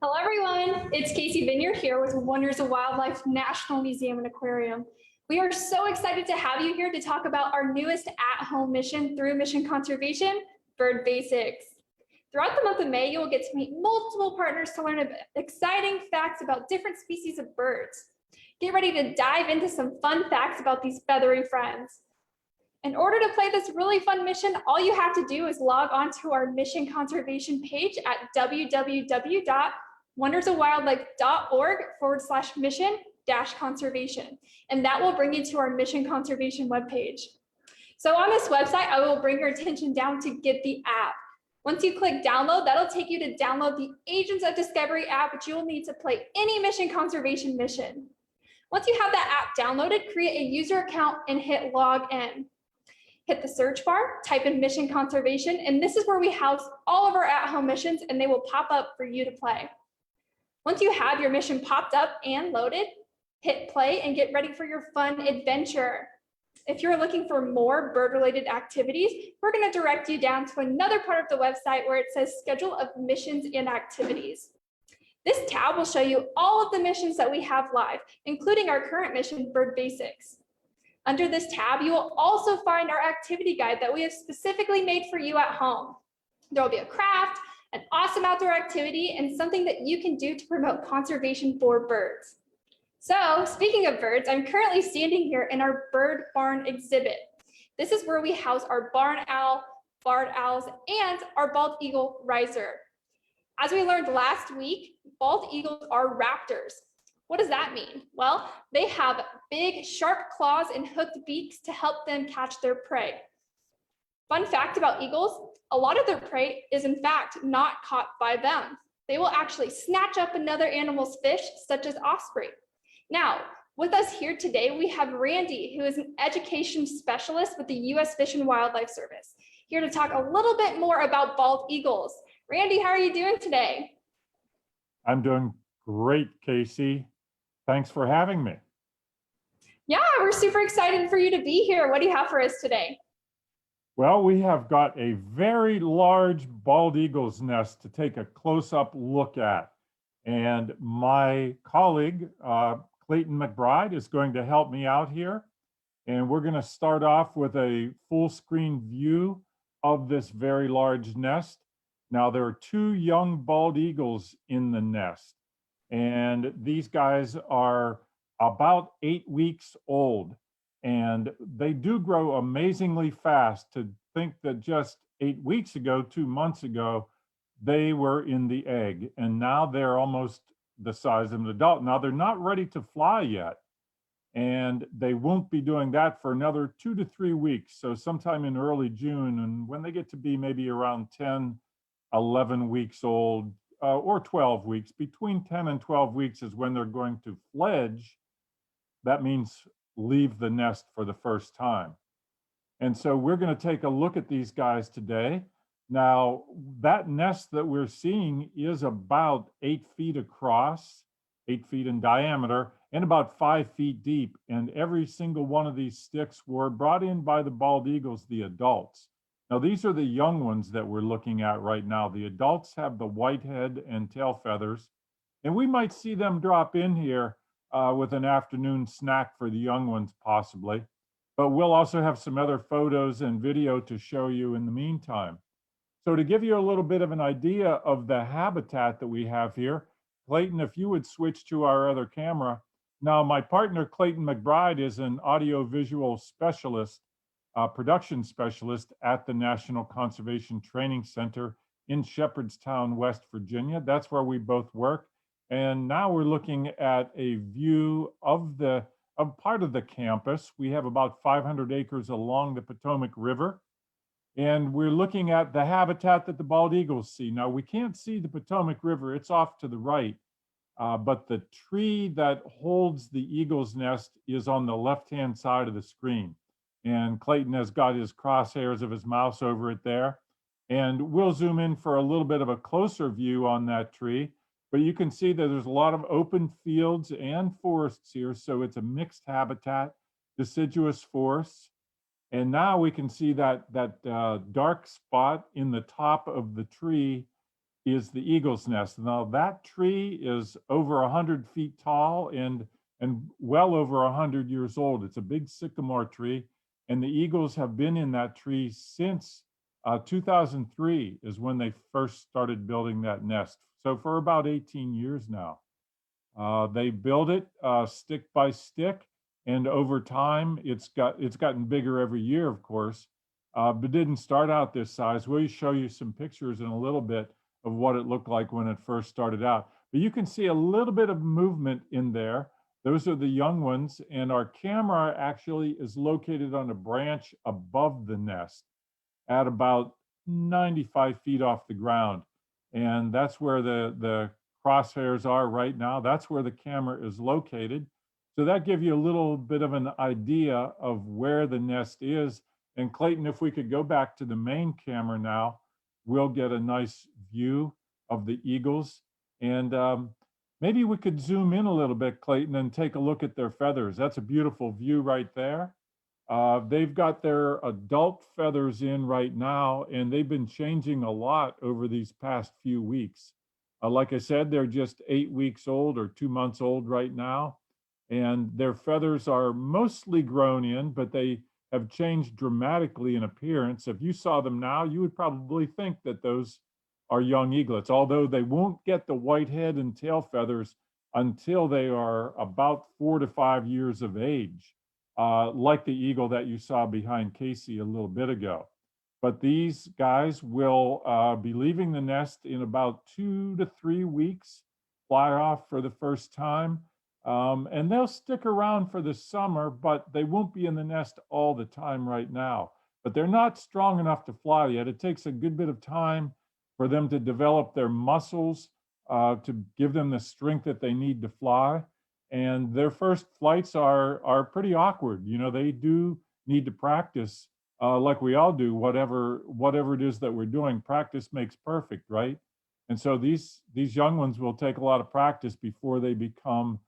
Hello, everyone. It's Casey Vineyard here with Wonders of Wildlife National Museum and Aquarium. We are so excited to have you here to talk about our newest at-home mission through Mission Conservation, Bird Basics. Throughout the month of May, you will get to meet multiple partners to learn exciting facts about different species of birds. Get ready to dive into some fun facts about these feathery friends. In order to play this really fun mission, all you have to do is log on to our Mission Conservation page at www.wondersofwildlife.org/mission-conservation, and that will bring you to our Mission Conservation webpage. So on this website, I will bring your attention down to get the app. Once you click download, that'll take you to download the Agents of Discovery app, which you will need to play any mission conservation mission. Once you have that app downloaded, create a user account and hit log in. Hit the search bar, type in Mission Conservation, and this is where we house all of our at-home missions, and they will pop up for you to play. Once you have your mission popped up and loaded, hit play and get ready for your fun adventure. If you're looking for more bird-related activities, we're going to direct you down to another part of the website where it says Schedule of Missions and Activities. This tab will show you all of the missions that we have live, including our current mission, Bird Basics. Under this tab, you will also find our activity guide that we have specifically made for you at home. There will be a craft, an awesome outdoor activity, and something that you can do to promote conservation for birds. So, speaking of birds, I'm currently standing here in our bird barn exhibit. This is where we house our barn owl, barred owls, and our bald eagle riser. As we learned last week, bald eagles are raptors. What does that mean? Well, they have big, sharp claws and hooked beaks to help them catch their prey. Fun fact about eagles, a lot of their prey is in fact not caught by them. They will actually snatch up another animal's fish, such as osprey. Now, with us here today, we have Randy, who is an education specialist with the U.S. Fish and Wildlife Service, here to talk a little bit more about bald eagles. Randy, how are you doing today? I'm doing great, Casey. Thanks for having me. Yeah, we're super excited for you to be here. What do you have for us today? Well, we have got a very large bald eagle's nest to take a close-up look at. And my colleague, Clayton Mcbride, is going to help me out here. And we're going to start off with a full screen view of this very large nest. Now, there are two young bald eagles in the nest. And these guys are about 8 weeks old, and they do grow amazingly fast. To think that just 8 weeks ago, 2 months ago, they were in the egg, and now they're almost the size of an adult. Now, they're not ready to fly yet, and they won't be doing that for another 2 to 3 weeks. So sometime in early June, and when they get to be maybe around 10, 11 weeks old, or 12 weeks, between 10 and 12 weeks is when they're going to fledge. That means leave the nest for the first time. And so we're going to take a look at these guys today. Now, that nest that we're seeing is about 8 feet across, 8 feet in diameter, and about 5 feet deep. And every single one of these sticks were brought in by the bald eagles, the adults. Now, these are the young ones that we're looking at right now. The adults have the white head and tail feathers, and we might see them drop in here with an afternoon snack for the young ones, possibly. But we'll also have some other photos and video to show you in the meantime. So to give you a little bit of an idea of the habitat that we have here, Clayton, if you would switch to our other camera. Now, my partner, Clayton Mcbride, is an audiovisual specialist, production specialist at the National Conservation Training Center in Shepherdstown, West Virginia. That's where we both work. And now we're looking at a view of part of the campus. We have about 500 acres along the Potomac River. And we're looking at the habitat that the bald eagles see. Now, we can't see the Potomac River. It's off to the right. But the tree that holds the eagle's nest is on the left-hand side of the screen. And Clayton has got his crosshairs of his mouse over it there. And we'll zoom in for a little bit of a closer view on that tree. But you can see that there's a lot of open fields and forests here. So it's a mixed habitat, deciduous forests. And now we can see that dark spot in the top of the tree is the eagle's nest. Now that tree is over 100 feet tall and well over 100 years old. It's a big sycamore tree, and the eagles have been in that tree since 2003 is when they first started building that nest. So for about 18 years now. They build it stick by stick, and over time, it's gotten bigger every year, of course, but didn't start out this size. We'll show you some pictures in a little bit of what it looked like when it first started out. But you can see a little bit of movement in there. Those are the young ones, and our camera actually is located on a branch above the nest at about 95 feet off the ground. And that's where the crosshairs are right now. That's where the camera is located. So that gives you a little bit of an idea of where the nest is. And Clayton, if we could go back to the main camera now, we'll get a nice view of the eagles. And maybe we could zoom in a little bit, Clayton, and take a look at their feathers. That's a beautiful view right there. They've got their adult feathers in right now, and they've been changing a lot over these past few weeks. Like I said, they're just 8 weeks old or 2 months old right now, and their feathers are mostly grown in, but they have changed dramatically in appearance. If you saw them now, you would probably think that those are young eaglets, although they won't get the white head and tail feathers until they are about 4 to 5 years of age. Like the eagle that you saw behind Casey a little bit ago. But these guys will be leaving the nest in about 2 to 3 weeks, fly off for the first time. And they'll stick around for the summer, but they won't be in the nest all the time right now. But they're not strong enough to fly yet. It takes a good bit of time for them to develop their muscles to give them the strength that they need to fly. And their first flights are pretty awkward. You know, they do need to practice like we all do, whatever it is that we're doing. Practice makes perfect, right? And so these young ones will take a lot of practice before they become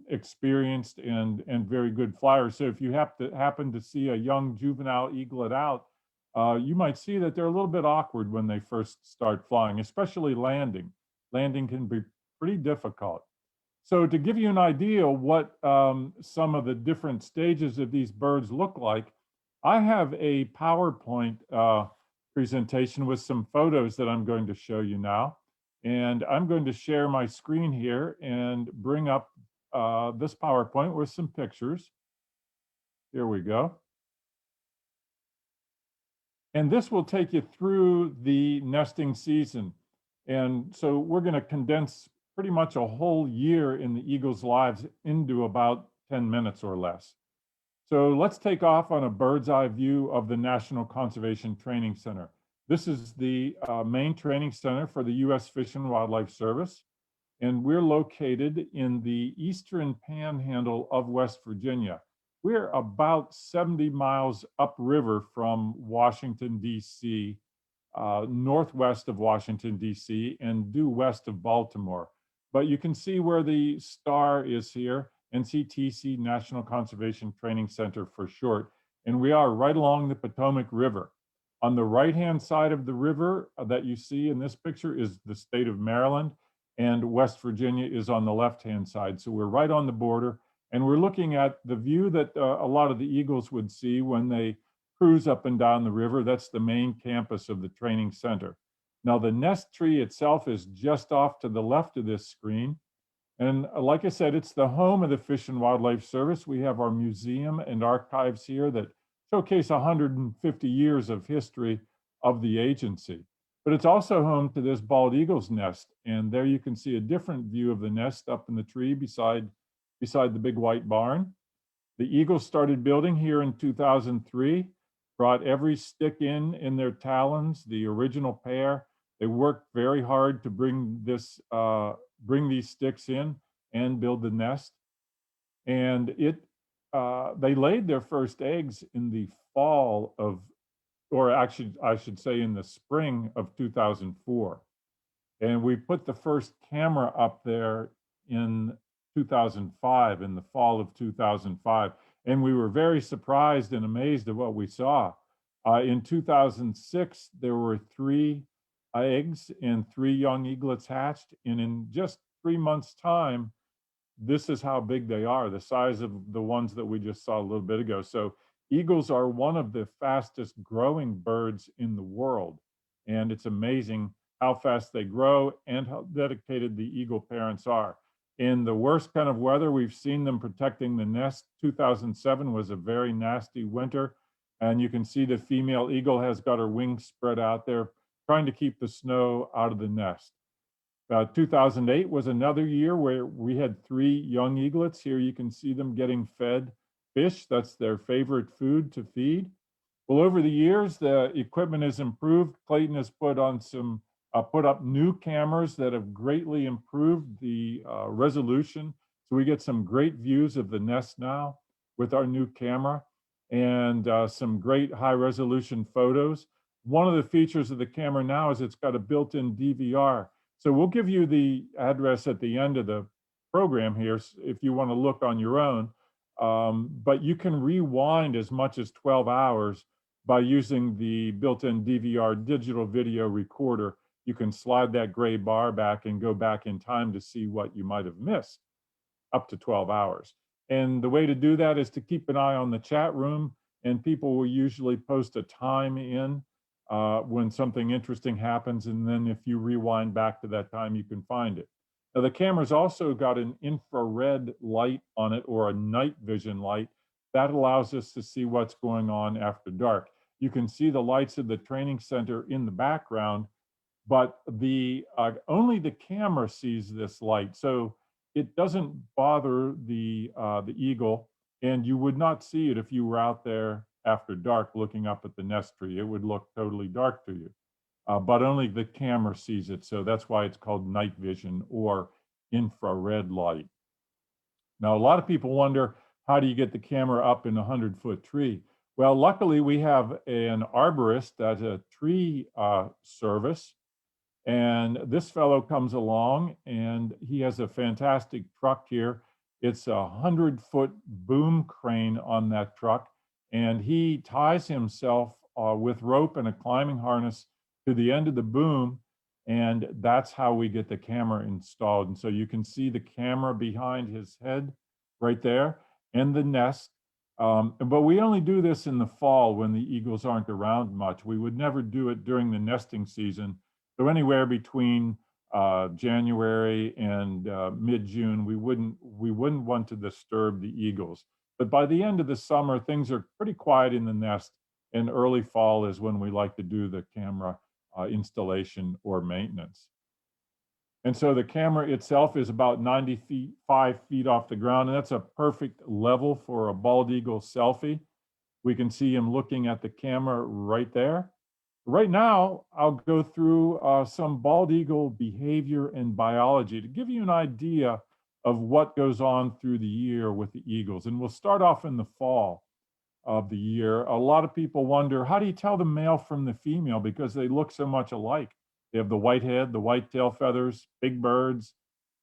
experienced and very good flyers. So if you happen to see a young juvenile eaglet out, you might see that they're a little bit awkward when they first start flying, especially landing. Landing can be pretty difficult. So to give you an idea what some of the different stages of these birds look like, I have a PowerPoint presentation with some photos that I'm going to show you now. And I'm going to share my screen here and bring up this PowerPoint with some pictures. Here we go. And this will take you through the nesting season. And so we're going to condense pretty much a whole year in the eagles' lives into about 10 minutes or less. So let's take off on a bird's eye view of the National Conservation Training Center. This is the main training center for the U.S. Fish and Wildlife Service, and we're located in the eastern panhandle of West Virginia. We're about 70 miles upriver from Washington, D.C., northwest of Washington, D.C., and due west of Baltimore. But you can see where the star is here, NCTC, National Conservation Training Center for short. And we are right along the Potomac River. On the right-hand side of the river that you see in this picture is the state of Maryland, and West Virginia is on the left-hand side. So we're right on the border, and we're looking at the view that a lot of the eagles would see when they cruise up and down the river. That's the main campus of the training center. Now, the nest tree itself is just off to the left of this screen. And like I said, it's the home of the Fish and Wildlife Service. We have our museum and archives here that showcase 150 years of history of the agency. But it's also home to this bald eagle's nest. And there you can see a different view of the nest up in the tree beside the big white barn. The eagles started building here in 2003, brought every stick in their talons, the original pair. They worked very hard to bring these sticks in and build the nest. And they laid their first eggs in the fall of, or actually, I should say in the spring of 2004. And we put the first camera up there in 2005, in the fall of 2005. And we were very surprised and amazed at what we saw. In 2006, there were 3 eggs and 3 young eaglets hatched. And in just 3 months' time, this is how big they are, the size of the ones that we just saw a little bit ago. So eagles are one of the fastest growing birds in the world. And it's amazing how fast they grow and how dedicated the eagle parents are. In the worst kind of weather, we've seen them protecting the nest. 2007 was a very nasty winter. And you can see the female eagle has got her wings spread out there, trying to keep the snow out of the nest. 2008 was another year where we had 3 young eaglets. Here you can see them getting fed fish. That's their favorite food to feed. Well, over the years, the equipment has improved. Clayton has put up new cameras that have greatly improved the resolution. So we get some great views of the nest now with our new camera, and some great high resolution photos. One of the features of the camera now is it's got a built-in DVR. So we'll give you the address at the end of the program here if you want to look on your own. But you can rewind as much as 12 hours by using the built-in DVR digital video recorder. You can slide that gray bar back and go back in time to see what you might have missed up to 12 hours. And the way to do that is to keep an eye on the chat room, and people will usually post a time in when something interesting happens. And then if you rewind back to that time, you can find it. Now, the camera's also got an infrared light on it, or a night vision light. That allows us to see what's going on after dark. You can see the lights of the training center in the background, but only the camera sees this light. So it doesn't bother the eagle, and you would not see it if you were out there after dark looking up at the nest tree. It would look totally dark to you, but only the camera sees it. So that's why it's called night vision or infrared light. Now, a lot of people wonder, how do you get the camera up in a 100-foot tree? Well, luckily we have an arborist at a tree service. And this fellow comes along and he has a fantastic truck here. It's a 100-foot boom crane on that truck. And he ties himself with rope and a climbing harness to the end of the boom. And that's how we get the camera installed. And so you can see the camera behind his head right there and the nest. But we only do this in the fall when the eagles aren't around much. We would never do it during the nesting season. So anywhere between January and mid-June, we wouldn't want to disturb the eagles. But by the end of the summer, things are pretty quiet in the nest, and early fall is when we like to do the camera installation or maintenance. And so the camera itself is about 95 feet off the ground, and that's a perfect level for a bald eagle selfie. We can see him looking at the camera right there. Right now, I'll go through some bald eagle behavior and biology to give you an idea of what goes on through the year with the eagles. And we'll start off in the fall of the year. A lot of people wonder, how do you tell the male from the female? Because they look so much alike. They have the white head, the white tail feathers, big birds,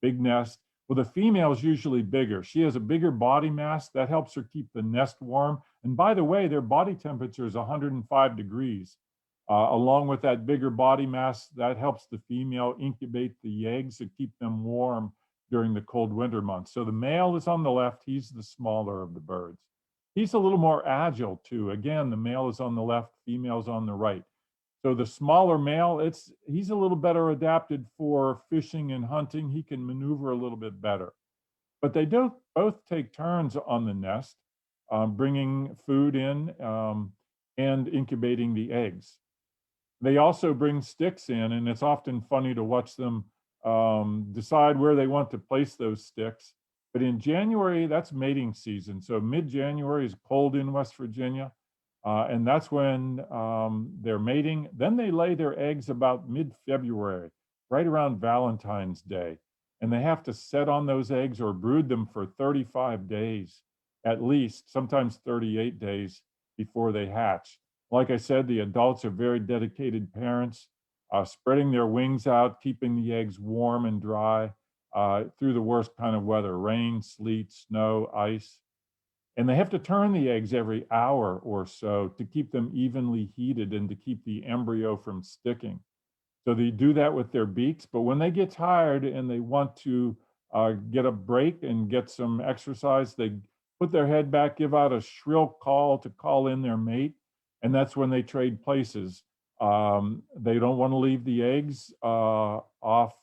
big nest. Well, the female is usually bigger. She has a bigger body mass. That helps her keep the nest warm. And by the way, their body temperature is 105 degrees. Along with that bigger body mass, that helps the female incubate the eggs and keep them warm during the cold winter months. So the male is on the left. He's the smaller of the birds. He's a little more agile too. Again, the male is on the left, female's on the right. So the smaller male, he's a little better adapted for fishing and hunting. He can maneuver a little bit better. But they do both take turns on the nest, bringing food in and incubating the eggs. They also bring sticks in, and it's often funny to watch them decide where they want to place those sticks. But in January, that's mating season. So mid-January is cold in West Virginia, and that's when they're mating. Then they lay their eggs about mid-February, right around Valentine's Day. And they have to set on those eggs or brood them for 35 days, at least, sometimes 38 days before they hatch. Like I said, the adults are very dedicated parents, spreading their wings out, keeping the eggs warm and dry through the worst kind of weather, rain, sleet, snow, ice. And they have to turn the eggs every hour or so to keep them evenly heated and to keep the embryo from sticking. So they do that with their beaks, but when they get tired and they want to get a break and get some exercise, they put their head back, give out a shrill call to call in their mate, and that's when they trade places. They don't want to leave the eggs off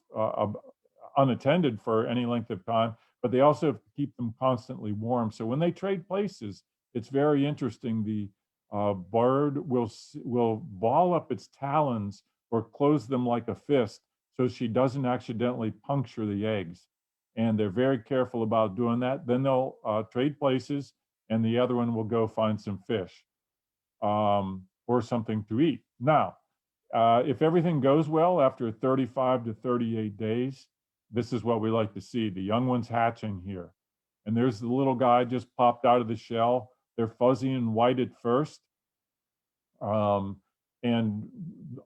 unattended for any length of time, but they also have to keep them constantly warm. So when they trade places, it's very interesting. The bird will ball up its talons or close them like a fist so she doesn't accidentally puncture the eggs. And they're very careful about doing that. Then they'll trade places, and the other one will go find some fish or something to eat. Now, if everything goes well after 35 to 38 days, this is what we like to see. The young ones hatching here. And there's the little guy just popped out of the shell. They're fuzzy and white at first. And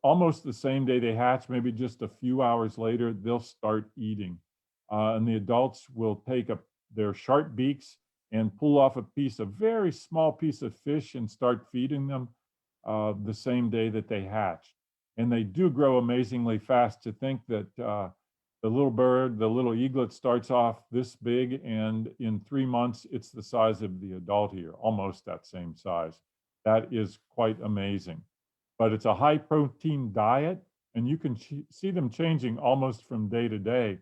almost the same day they hatch, maybe just a few hours later, they'll start eating. And the adults will take their sharp beaks and pull off a very small piece of fish and start feeding them the same day that they hatch. And they do grow amazingly fast. To think that the little bird, the little eaglet, starts off this big, and in 3 months, it's the size of the adult here, almost that same size. That is quite amazing. But it's a high protein diet, and you can see them changing almost from day to day.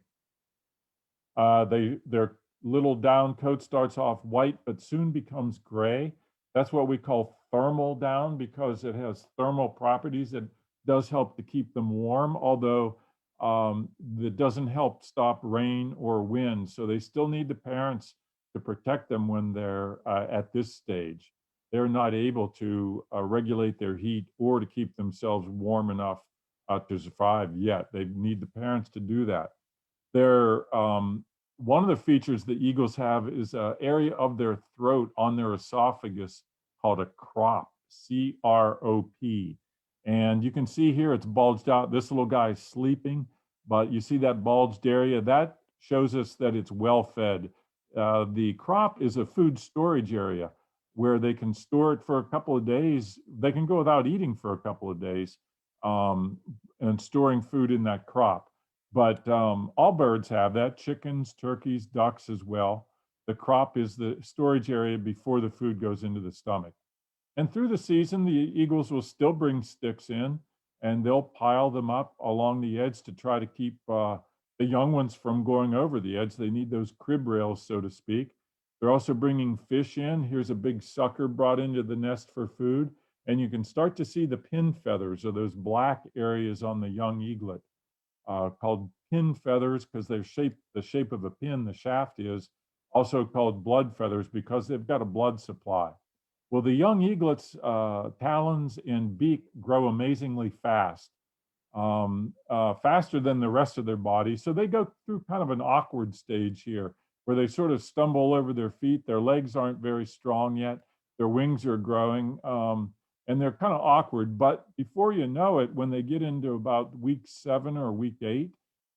Their little down coat starts off white, but soon becomes gray. That's what we call thermal down, because it has thermal properties that does help to keep them warm, although that doesn't help stop rain or wind. So they still need the parents to protect them when they're at this stage. They're not able to regulate their heat or to keep themselves warm enough to survive yet. They need the parents to do that. They're, one of the features the eagles have is an area of their throat on their esophagus called a crop, C-R-O-P. And you can see here it's bulged out. This little guy is sleeping, but you see that bulged area? That shows us that it's well fed. The crop is a food storage area where they can store it for a couple of days. They can go without eating for a couple of days and storing food in that crop. But all birds have that, chickens, turkeys, ducks as well. The crop is the storage area before the food goes into the stomach. And through the season, the eagles will still bring sticks in, and they'll pile them up along the edge to try to keep the young ones from going over the edge. They need those crib rails, so to speak. They're also bringing fish in. Here's a big sucker brought into the nest for food. And you can start to see the pin feathers, or those black areas on the young eaglet, called pin feathers because they're the shape of a pin, the shaft is. Also called blood feathers because they've got a blood supply. Well, the young eaglet's talons and beak grow amazingly fast, faster than the rest of their body. So they go through kind of an awkward stage here where they sort of stumble over their feet. Their legs aren't very strong yet. Their wings are growing, and they're kind of awkward. But before you know it, when they get into about week 7 or week 8,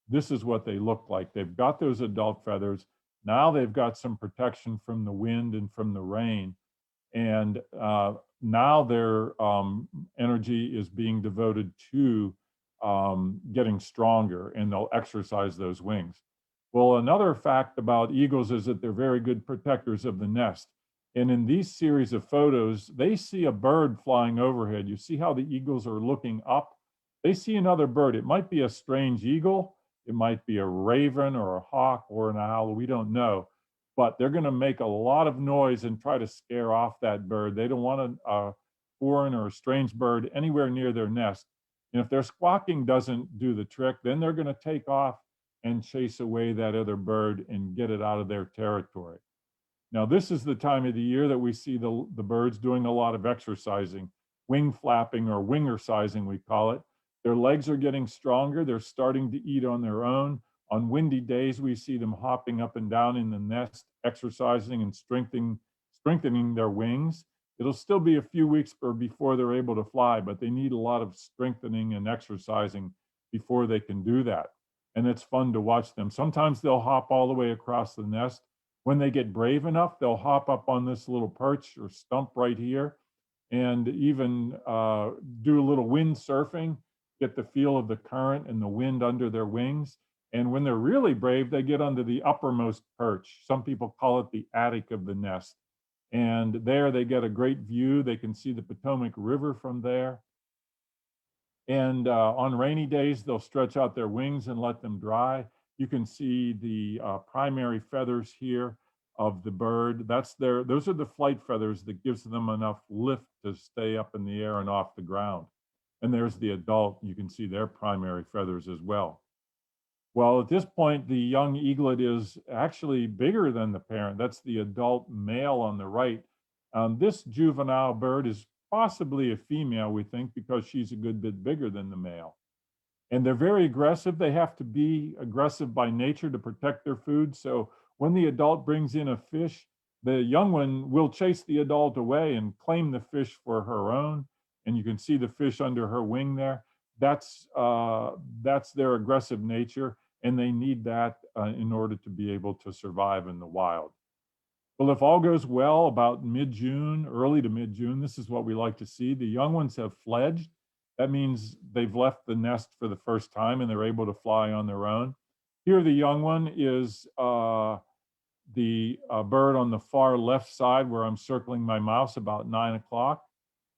this is what they look like. They've got those adult feathers. Now they've got some protection from the wind and from the rain. And now their energy is being devoted to getting stronger, and they'll exercise those wings. Well, another fact about eagles is that they're very good protectors of the nest. And in these series of photos, they see a bird flying overhead. You see how the eagles are looking up? They see another bird. It might be a strange eagle. It might be a raven or a hawk or an owl. We don't know. But they're going to make a lot of noise and try to scare off that bird. They don't want a foreign or a strange bird anywhere near their nest. And if their squawking doesn't do the trick, then they're going to take off and chase away that other bird and get it out of their territory. Now, this is the time of the year that we see the birds doing a lot of exercising, wing flapping or wingersizing, we call it. Their legs are getting stronger. They're starting to eat on their own. On windy days, we see them hopping up and down in the nest, exercising and strengthening their wings. It'll still be a few weeks before they're able to fly, but they need a lot of strengthening and exercising before they can do that. And it's fun to watch them. Sometimes they'll hop all the way across the nest. When they get brave enough, they'll hop up on this little perch or stump right here and even do a little wind surfing. get the feel of the current and the wind under their wings. And when they're really brave, they get under the uppermost perch. Some people call it the attic of the nest. And there they get a great view. They can see the Potomac River from there. And on rainy days, they'll stretch out their wings and let them dry. You can see the primary feathers here of the bird. Those are the flight feathers that gives them enough lift to stay up in the air and off the ground. And there's the adult. You can see their primary feathers as well. Well, at this point, the young eaglet is actually bigger than the parent. That's the adult male on the right. This juvenile bird is possibly a female, we think, because she's a good bit bigger than the male. And they're very aggressive. They have to be aggressive by nature to protect their food. So when the adult brings in a fish, the young one will chase the adult away and claim the fish for her own. And you can see the fish under her wing there. That's their aggressive nature, and they need that in order to be able to survive in the wild. Well, if all goes well, about mid-June, early to mid-June, this is what we like to see. The young ones have fledged. That means they've left the nest for the first time and they're able to fly on their own. Here, the young one is the bird on the far left side where I'm circling my mouse about 9 o'clock.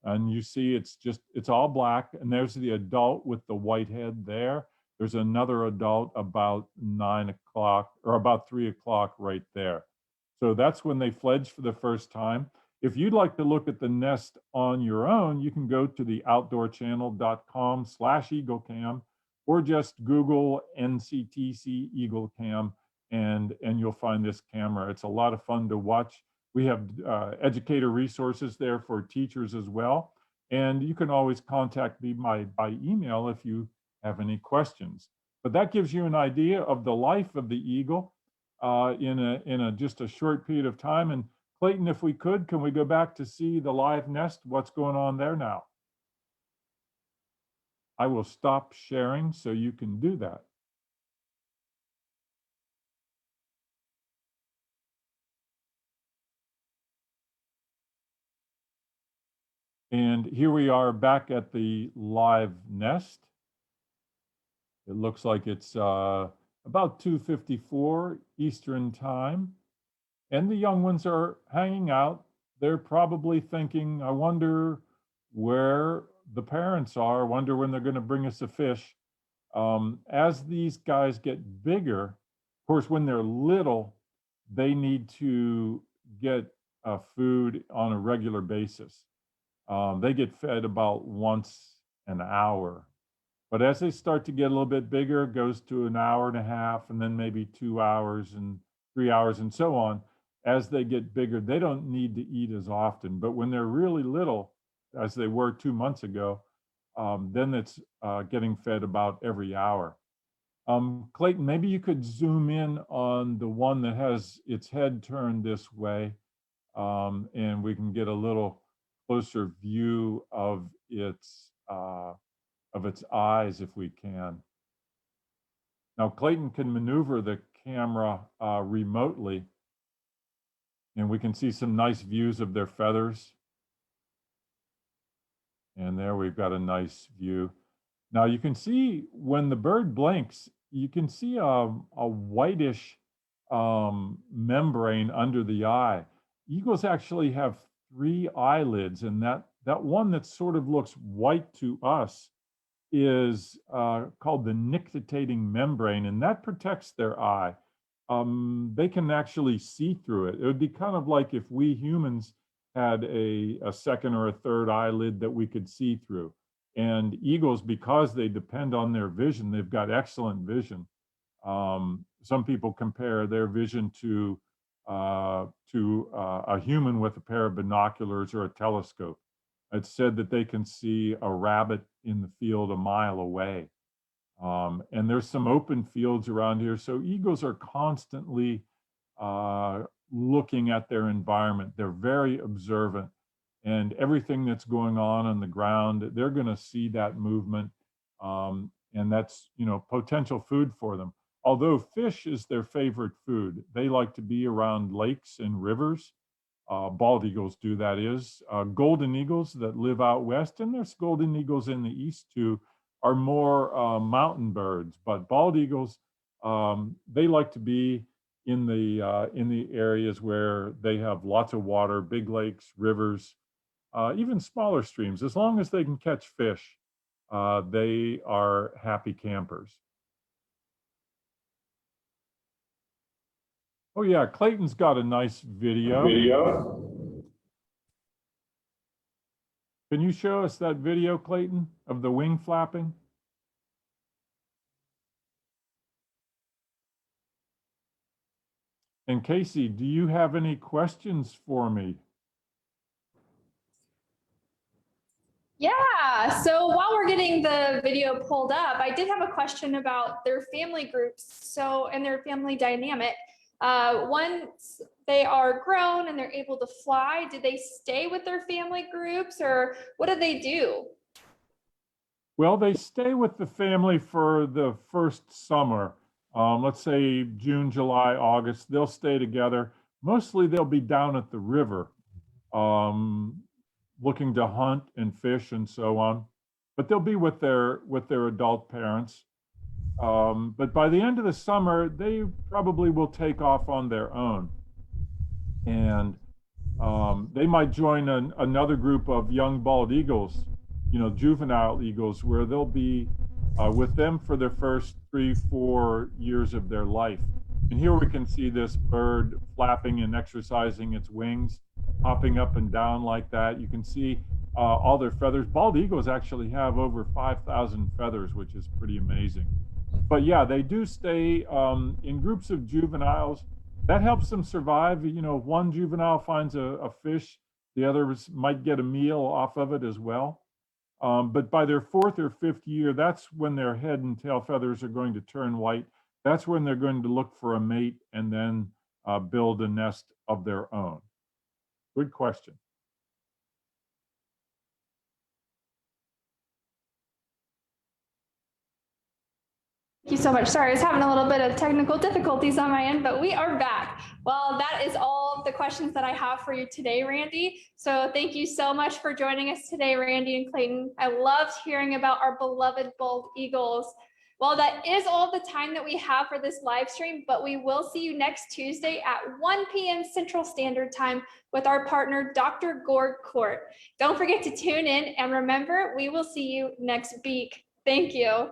And you see it's all black. And there's the adult with the white head there. There's another adult about 9 o'clock or about 3 o'clock right there. So that's when they fledge for the first time. If you'd like to look at the nest on your own, you can go to the outdoorchannel.com/eaglecam or just Google NCTC EagleCam and you'll find this camera. It's a lot of fun to watch. We have educator resources there for teachers as well. And you can always contact me by email if you have any questions. But that gives you an idea of the life of the eagle in just a short period of time. And Clayton, if we could, can we go back to see the live nest? What's going on there now? I will stop sharing so you can do that. And here we are back at the live nest. It looks like it's about 2:54 Eastern time. And the young ones are hanging out. They're probably thinking, I wonder where the parents are. I wonder when they're going to bring us a fish. As these guys get bigger, of course, when they're little, they need to get food on a regular basis. They get fed about once an hour. But as they start to get a little bit bigger, it goes to an hour and a half, and then maybe 2 hours and 3 hours and so on. As they get bigger, they don't need to eat as often. But when they're really little, as they were 2 months ago, then it's getting fed about every hour. Clayton, maybe you could zoom in on the one that has its head turned this way, and we can get a little closer view of its eyes if we can. Now, Clayton can maneuver the camera remotely, and we can see some nice views of their feathers. And there we've got a nice view. Now you can see when the bird blinks, you can see a whitish membrane under the eye. Eagles actually have 3 eyelids, and that one that sort of looks white to us is called the nictitating membrane, and that protects their eye. They can actually see through it. It would be kind of like if we humans had a second or a third eyelid that we could see through. And eagles, because they depend on their vision, they've got excellent vision. Some people compare their vision to a human with a pair of binoculars or a telescope. It's said that they can see a rabbit in the field a mile away. And there's some open fields around here. So eagles are constantly looking at their environment. They're very observant, and everything that's going on the ground, they're going to see that movement. And that's, potential food for them. Although fish is their favorite food, they like to be around lakes and rivers. Bald eagles do, that is. Golden eagles that live out west, and there's golden eagles in the east too, are more mountain birds, but bald eagles, they like to be in the areas where they have lots of water, big lakes, rivers, even smaller streams. As long as they can catch fish, they are happy campers. Oh yeah, Clayton's got a nice video. Can you show us that video, Clayton, of the wing flapping? And Casey, do you have any questions for me? Yeah, so while we're getting the video pulled up, I did have a question about their family groups, and their family dynamic. Once they are grown and they're able to fly, do they stay with their family groups, or what do they do? Well, they stay with the family for the first summer. Let's say June, July, August, they'll stay together. Mostly they'll be down at the river, looking to hunt and fish and so on. But they'll be with their adult parents. But by the end of the summer, they probably will take off on their own. And they might join another group of young bald eagles, juvenile eagles, where they'll be with them for the first 3-4 years of their life. And here we can see this bird flapping and exercising its wings, hopping up and down like that. You can see all their feathers. Bald eagles actually have over 5,000 feathers, which is pretty amazing. But yeah, they do stay in groups of juveniles. That helps them survive. One juvenile finds a fish, the others might get a meal off of it as well. But by their 4th or 5th year, that's when their head and tail feathers are going to turn white. That's when they're going to look for a mate and then build a nest of their own. Good question. Thank you so much. Sorry, I was having a little bit of technical difficulties on my end, but we are back. Well, that is all the questions that I have for you today, Randy. So thank you so much for joining us today, Randy and Clayton. I loved hearing about our beloved bald eagles. Well, that is all the time that we have for this live stream, but we will see you next Tuesday at 1 p.m. Central Standard Time with our partner, Dr. Gord Court. Don't forget to tune in, and remember, we will see you next week. Thank you.